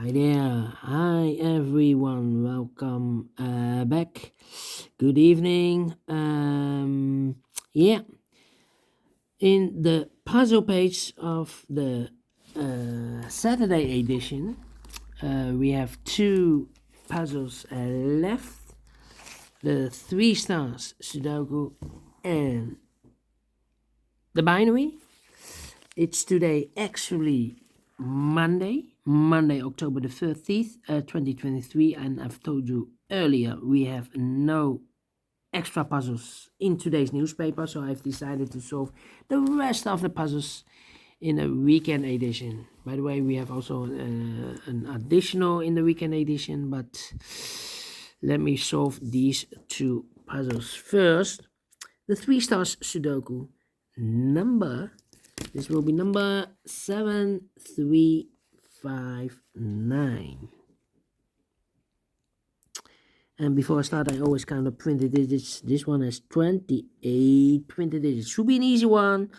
Hi there. Hi everyone. Welcome back. Good evening. Yeah, in the puzzle page of the Saturday edition, we have two puzzles left: the 3 stars Sudoku and the binary. It's today actually Monday, October the 30th, 2023, and I've told you earlier we have no extra puzzles in today's newspaper, so I've decided to solve the rest of the puzzles in a weekend edition. By the way, we have also an additional in the weekend edition, but let me solve these two puzzles first. The 3 stars Sudoku number. This will be number 7359. And before I start, I always count the printed digits. This one has 28 printed digits. Should be an easy one,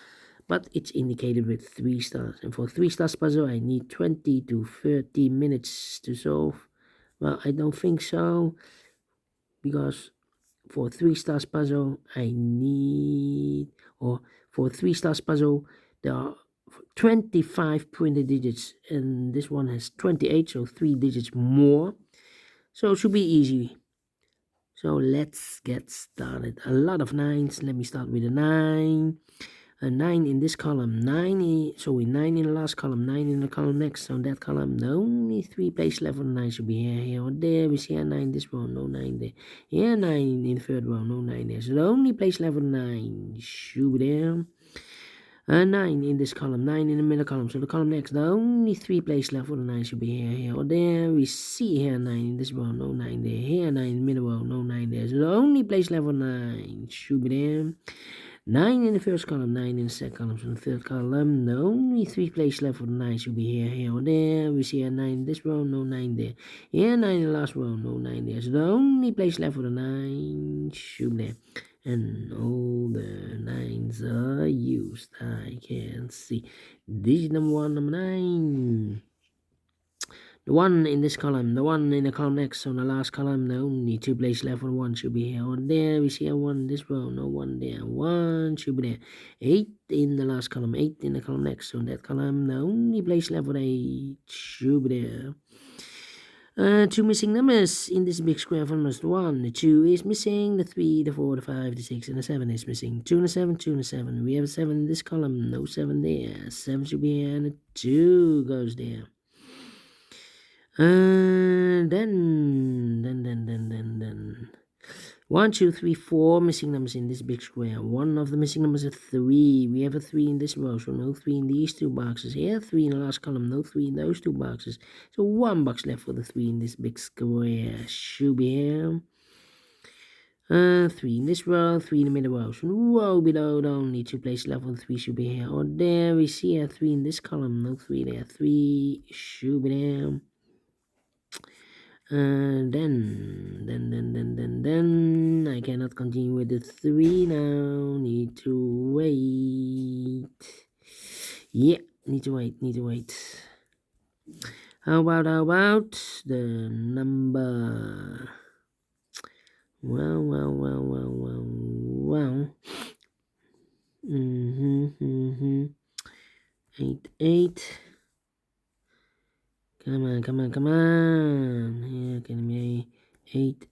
but it's indicated with 3 stars. And for 3 stars puzzle, I need 20 to 30 minutes to solve. Well, I don't think so, because for 3 stars puzzle, for 3 stars puzzle, there are 25 printed digits, and this one has 28, so 3 digits more. So it should be easy. So let's get started. A lot of 9s. Let me start with a 9. A 9 in this column. 9 so we 9 in the last column, 9 in the column next. So that column, the only 3 place left for the 9 should be here, or there. We see a 9 this row, no 9 there. Here 9 in the third row, no 9 there. So the only place left for the 9 should be there. 9 in this column, 9 in the middle column. So the column next, the only 3 places left for the 9 should be here, or there. We see here 9 in this row, no 9 there. Here 9 in the middle row, no 9 there. So the only place left for 9 should be there. 9 in the first column, 9 in the second column. So the third column, the only 3 places left for the 9 should be here, or there. We see a 9 in this row, no 9 there. Here 9 in the last row, no 9 there. So the only place left for the 9 should be there. And all the 9s are used. I can see digit number 1, number 9. The 1 in this column, the 1 in the column next. On the last column, the only 2 places left for 1 should be here or there. We see a 1 in this row, no 1 there. 1 should be there. 8 in the last column, 8 in the column next. So on that column, the only place left for 8 should be there. 2 missing numbers in this big square from us. 1, the 2 is missing, the 3, the 4, the 5, the 6, and the 7 is missing. 2 and a 7, 2 and a 7. We have a 7 in this column, no 7 there. 7 should be here, and a 2 goes there. Then 1, 2, 3, 4 missing numbers in this big square. One of the missing numbers is 3. We have a 3 in this row, so no 3 in these 2 boxes. Here, 3 in the last column, no 3 in those 2 boxes. So 1 box left for the 3 in this big square. Should be here. 3 in this row, 3 in the middle row. So row below, the only 2 places left for the 3 should be here. Or there, we see a 3 in this column, no 3 there. 3 should be there. Then I cannot continue with the 3 now. Need to wait. Yeah, need to wait. How about the number? Well. 8. Come on. Here can be 8.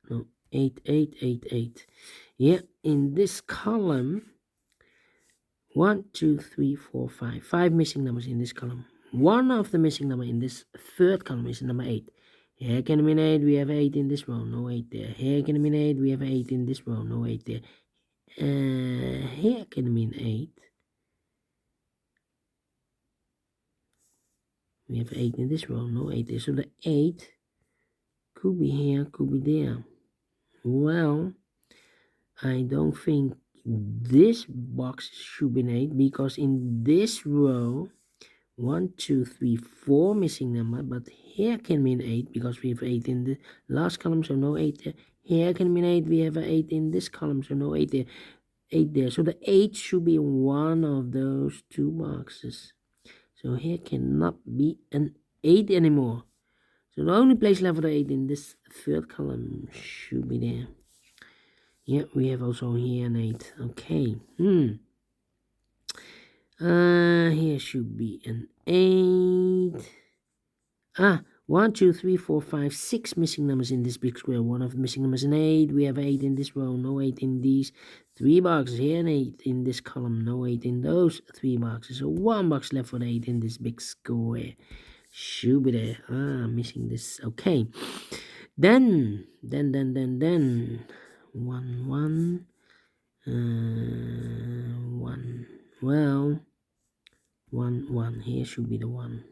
No, 8. Yeah, in this column, 1, 2, 3, 4, 5. 5 missing numbers in this column. One of the missing number in this third column is number 8. Here can be 8. We have 8 in this row, no 8 there. Here can be 8. We have 8 in this row, no 8 there. Here can be 8. We have 8 in this row, no 8 there. So the 8 could be here, could be there. Well, I don't think this box should be 8, because in this row, 1, 2, 3, 4 missing number, but here can be 8 because we have 8 in the last column, so no 8 there. Here can be 8, we have 8 in this column, so no 8 there. 8 there. So the 8 should be one of those 2 boxes. So here cannot be an 8 anymore. So the only place left for the 8 in this third column should be there. Yeah, we have also here an 8. Okay. Here should be an 8. 1, 2, 3, 4, 5, 6 missing numbers in this big square. One of the missing numbers is an 8. We have 8 in this row, no 8 in these 3 boxes. Here an 8 in this column, no 8 in those 3 boxes. So 1 box left for the 8 in this big square. Should be there. Missing this. Okay. Then 1, 1, 1. Well, 1, 1. Here should be the 1.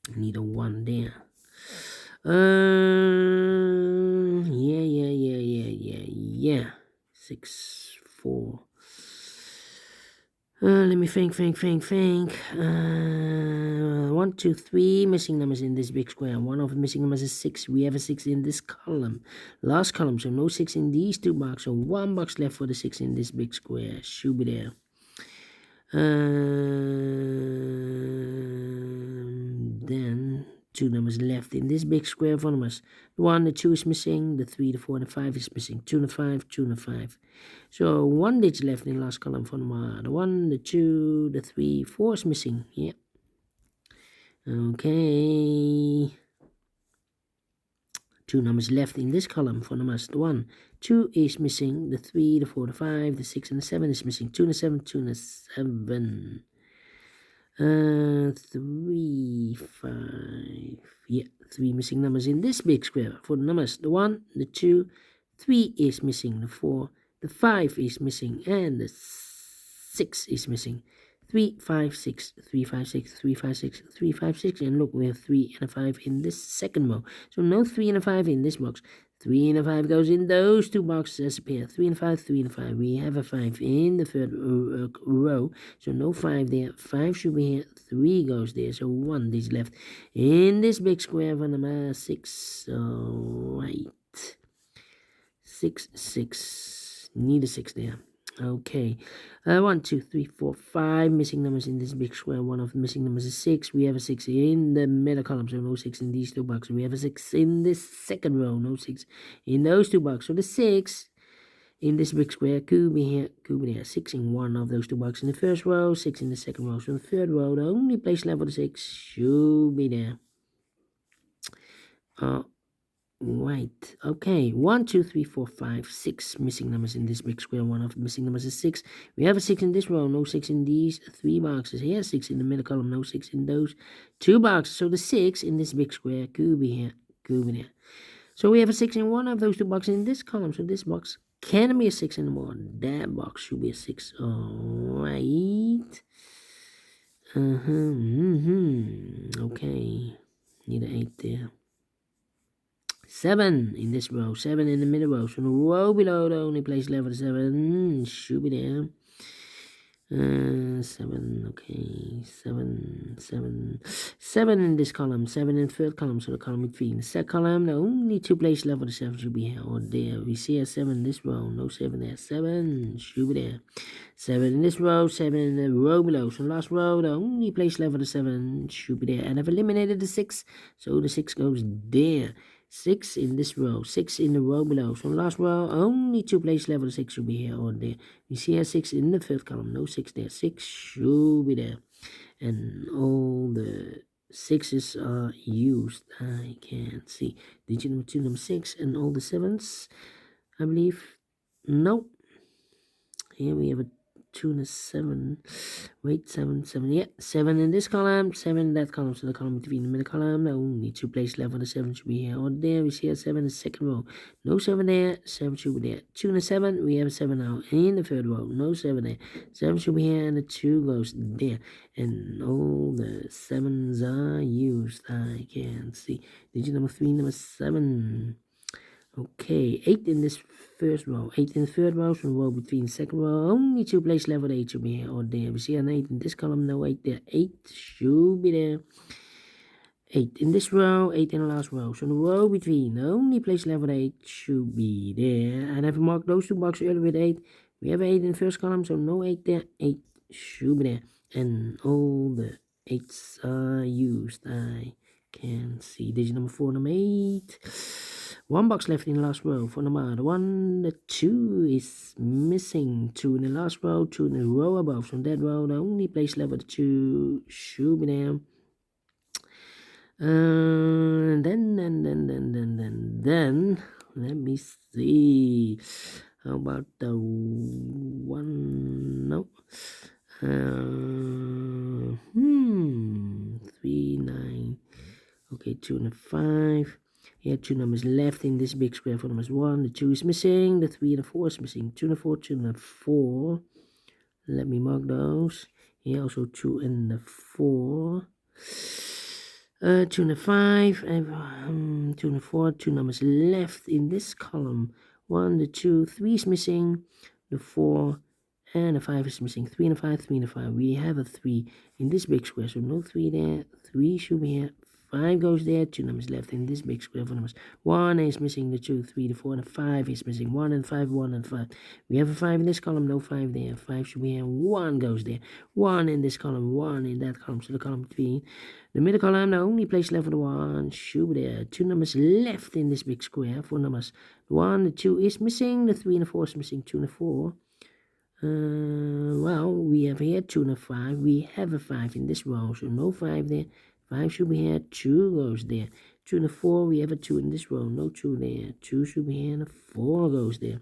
I need a 1 there. Yeah. 6, 4. Let me think. 1, 2, 3 missing numbers in this big square. One of the missing numbers is 6. We have a 6 in this column. Last column, so no 6 in these 2 boxes. So 1 box left for the 6 in this big square. Should be there. Then 2 numbers left in this big square for us. The 1, the 2 is missing. The 3, the 4, the 5 is missing. 2 and the 5, 2 and the 5. So 1 digit left in the last column for the 1, the 2, the 3, 4 is missing. Yeah. Okay. 2 numbers left in this column for the 1, 2 is missing. The 3, the 4, the 5, the 6, and the 7 is missing. 2 and the 7, 2 and the 7. 3, 5. Yeah, 3 missing numbers in this big square for the numbers. The 1, the 2, 3 is missing. The 4, the 5 is missing, and the 6 is missing. 3, 5, 6, 3, 5, 6, 3, 5, 6, 3, 5, 6. And look, we have 3 and a 5 in this second row. So no 3 and a 5 in this box. 3 and a 5 goes in those 2 boxes as a pair. 3 and a 5, 3 and a 5. We have a 5 in the third row. So no 5 there. 5 should be here. 3 goes there. So 1 is left in this big square for number 6. Right. 6, 6. Need a 6 there. Okay. 1, 2, 3, 4, 5 missing numbers in this big square. One of the missing numbers is 6. We have a 6 in the middle column, so no 6 in these 2 boxes. We have a 6 in this second row, no 6 in those 2 boxes. So the 6 in this big square could be here, could be there. 6 in one of those 2 boxes in the first row, 6 in the second row. So in the third row, the only place left for the 6 should be there. Right. Okay. 1, 2, 3, 4, 5, 6 missing numbers in this big square. One of the missing numbers is 6. We have a 6 in this row, no 6 in these 3 boxes. Here, 6 in the middle column, no 6 in those 2 boxes. So the 6 in this big square could be here, could be there. So we have a 6 in one of those 2 boxes in this column. So this box can be a 6 anymore. That box should be a 6. Alright. Okay. Need an 8 there. 7 in this row, 7 in the middle row. So the row below, the only place left for the 7 should be there. 7, okay, 7 in this column, 7 in the third column, so the column between the second column, the only 2 places left for the 7 should be here or there. We see a 7 in this row, no 7 there, 7 should be there. 7 in this row, 7 in the row below, so last row, the only place left for the 7 should be there. And I've eliminated the 6, so the 6 goes there. 6 in this row, 6 in the row below. So last row, only 2 places left for the 6 should be here or there. We see a 6 in the third column, no 6 there. 6 should be there. And all the 6s are used. I can't see. Digit number 2, number 6, and all the 7s, I believe. Nope. Here we have a 2 and a 7. Wait, 7, 7. Yeah, 7 in this column, 7 in that column. So the column between the middle column, the only 2 places left for the 7 should be here or there. We see a 7 in the second row. No 7 there, 7 should be there. 2 and a 7, we have a 7 now in the third row. No 7 there. 7 should be here, and the 2 goes there. And all the 7s are used. I can see. Digit number 3, number 7. Okay, 8 in this first row, 8 in the third row, so the row between the second row, only 2 places left for the 8 should be here or there. We see an 8 in this column, no 8 there, 8 should be there. 8 in this row, 8 in the last row, so the row between, the only place left for the 8 should be there. And I've marked those 2 boxes earlier with 8. We have 8 in the first column, so no 8 there, 8 should be there. And all the 8s are used. I can see digit number 4, number 8. 1 box left in the last row for number 1. The 2 is missing. 2 in the last row, 2 in the row above. From that row, the only place left with the 2 should be there. Then, let me see. How about the 1? No. 3, 9. Okay, 2 and a 5. Here, 2 numbers left in this big square for numbers 1. The 2 is missing. The 3 and the 4 is missing. 2 and a 4, 2 and a 4. Let me mark those. Here, also 2 and the 4. 2 and a 5, and 2 and a 4, 2 numbers left in this column. 1, the 2, 3 is missing, the 4, and the 5 is missing. 3 and a 5, 3 and a 5. We have a 3 in this big square, so no 3 there. 3 should be here. 5 goes there. 2 numbers left in this big square for numbers. 1 is missing, the 2, 3, the 4, and the 5 is missing. 1 and 5, 1 and 5. We have a 5 in this column, no 5 there. 5 should be here. 1 goes there. 1 in this column, 1 in that column, so the column between. The middle column, the only place left for the 1 should be there. 2 numbers left in this big square for numbers. 1, the 2 is missing, the 3 and the 4 is missing. 2 and the 4. Well, we have here 2 and a 5. We have a 5 in this row, so no 5 there. 5 should be here. 2 goes there. 2 and a 4. We have a 2 in this row, no 2 there. 2 should be here, and a 4 goes there.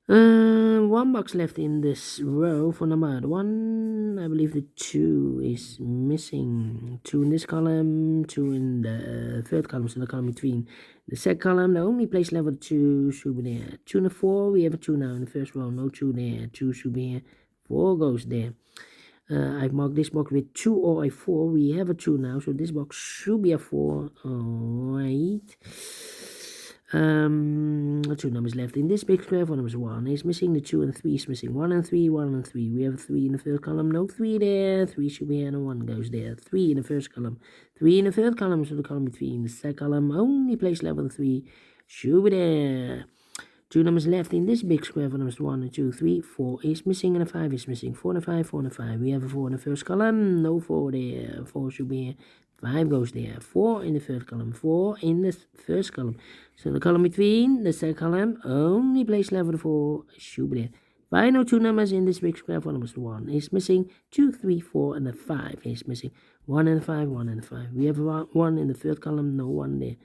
1 box left in this row for number 1. I believe the 2 is missing. 2 in this column, 2 in the third column, so the column between. The second column, the only place left with 2 should be there. 2 and a 4, we have a 2 now in the first row, no 2 there. 2 should be here. 4 goes there. I've marked this box with 2 or a 4. We have a 2 now, so this box should be a 4. Alright. 2 numbers left in this big square for numbers 1 is missing, the 2 and the 3 is missing. 1 and 3, 1 and 3. We have a 3 in the first column, no 3 there. 3 should be here, and 1 goes there. 3 in the first column, 3 in the third column, so the column between. The second column, only place left with 3 should be there. 2 numbers left in this big square for numbers 1 and 2, 3. 4 is missing, and a 5 is missing. 4 and a 5, 4 and a 5. We have a 4 in the first column, no 4 there. 4 should be here. 5 goes there. 4 in the third column, 4 in the first column. So the column between, the second column, only place left with 4 should be there. Final 2 numbers in this big square for numbers 1 is missing. 2, 3, 4, and the 5 is missing. 1 and 5, 1 and 5. We have 1 in the third column, no 1 there.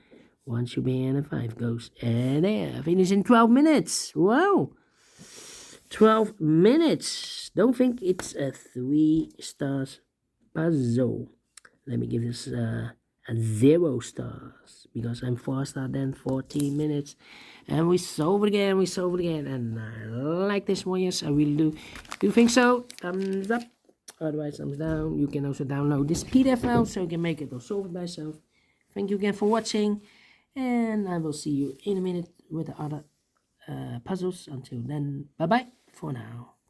1 should be here, and 5 goes. And there, finish in 12 minutes. Wow. 12 minutes. Don't think it's a 3 stars puzzle. Let me give this a 0 stars, because I'm 4 star then 14 minutes. And we solve it again, and I like this one, yes, I really do. If you think so, thumbs up, otherwise thumbs down. You can also download this PDF file so you can make it or solve it by yourself. Thank you again for watching, and I will see you in a minute with the other puzzles. Until then, bye bye for now.